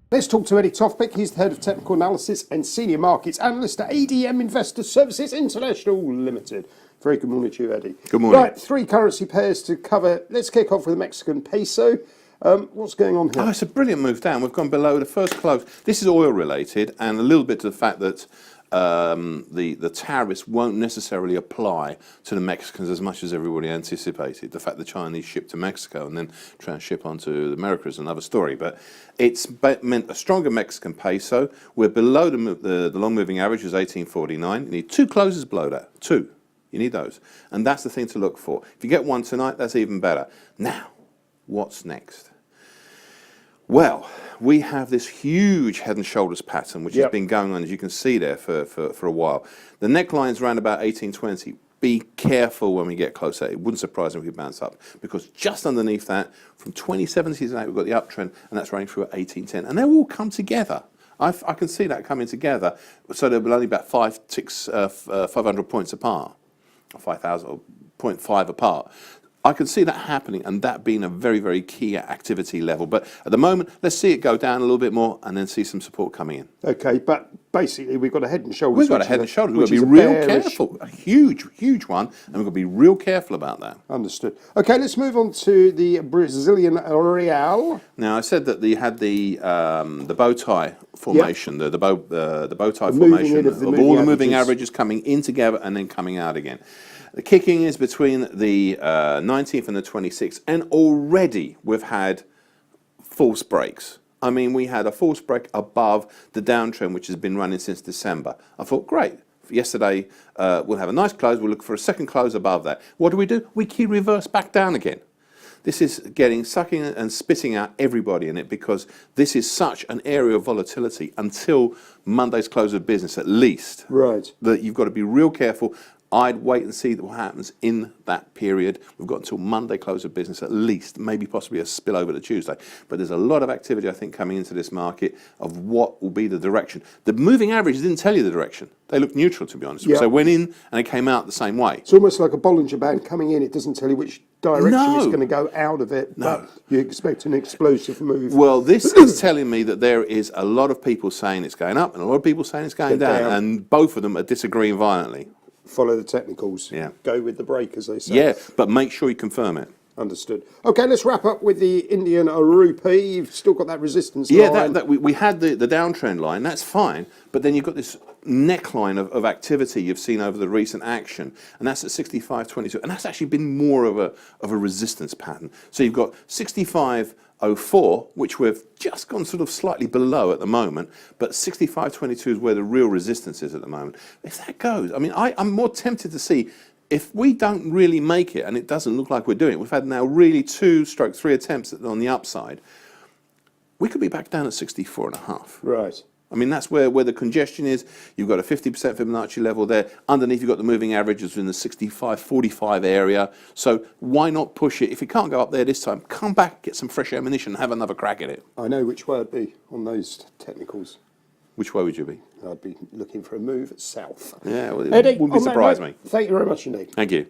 Let's talk to Eddie Tofpik. He's the head of technical analysis and senior markets analyst at ADM Investor Services International Limited. Very good morning to you, Eddie. Good morning. Right, three currency pairs to cover. Let's kick off with the Mexican peso. What's going on here? Oh, it's a brilliant move down. We've gone below the first close. This is oil related, and a little bit to the fact that the tariffs won't necessarily apply to the Mexicans as much as everybody anticipated. The fact the Chinese ship to Mexico and then transship onto America is another story. But it's meant a stronger Mexican peso. We're below the long moving average, is 18.49. You need two closes below that. Two. You need those. And that's the thing to look for. If you get one tonight, that's even better. Now, what's next? Well, we have this huge head and shoulders pattern, which has been going on, as you can see there, for a while. The neckline's around about 1820. Be careful when we get closer. It wouldn't surprise me if we bounce up, because just underneath that, from 2070 to now, we've got the uptrend, and that's running through at 1810. And they'll all come together. I can see that coming together. So they'll be only about 500 points apart, or 5,000, or 0.5 apart. I can see that happening, and that being a very, very key activity level. But at the moment, let's see it go down a little bit more and then see some support coming in. Okay, but basically we've got a head and shoulders. We've got a head and shoulders. We've got to be real careful. A huge, huge one, and we've got to be real careful about that. Understood. Okay, let's move on to the Brazilian real. Now, I said that they had the bow tie formation, the bow tie formation of all the moving averages coming in together and then coming out again. The kicking is between the 19th and the 26th, and already we've had false breaks. I mean, we had a false break above the downtrend, which has been running since December. I thought, great. Yesterday, we'll have a nice close. We'll look for a second close above that. What do? We key reverse back down again. This is sucking and spitting out everybody in it, because this is such an area of volatility until Monday's close of business, at least. Right. That you've got to be real careful. I'd wait and see what happens in that period. We've got until Monday close of business at least, maybe possibly a spillover to Tuesday. But there's a lot of activity, I think, coming into this market of what will be the direction. The moving averages didn't tell you the direction. They looked neutral, to be honest. So they went in and they came out the same way. It's almost like a Bollinger Band coming in. It doesn't tell you which direction it's going to go out of it. But you expect an explosive move. Well, this is telling me that there is a lot of people saying it's going up and a lot of people saying it's going down. And both of them are disagreeing violently. Follow the technicals. Yeah. Go with the break, as they say. Yeah, but make sure you confirm it. Understood. Okay, let's wrap up with the Indian rupee. You've still got that resistance line. Yeah, we had the downtrend line. That's fine. But then you've got this neckline of activity you've seen over the recent action, and that's at 65.22. And that's actually been more of a resistance pattern. So you've got 65.04, which we've just gone sort of slightly below at the moment, but 65.22 is where the real resistance is at the moment. If that goes, I mean, I'm more tempted to see, if we don't really make it, and it doesn't look like we're doing it, we've had now really 2/3 attempts on the upside, we could be back down at 64.5. Right. I mean, that's where the congestion is. You've got a 50% Fibonacci level there. Underneath, you've got the moving averages in the 65.45 area. So why not push it? If you can't go up there this time, come back, get some fresh ammunition, and have another crack at it. I know which way I'd be on those technicals. Which way would you be? I'd be looking for a move south. Yeah, well, it Eddie, wouldn't surprise me. Thank you very much indeed. Thank you.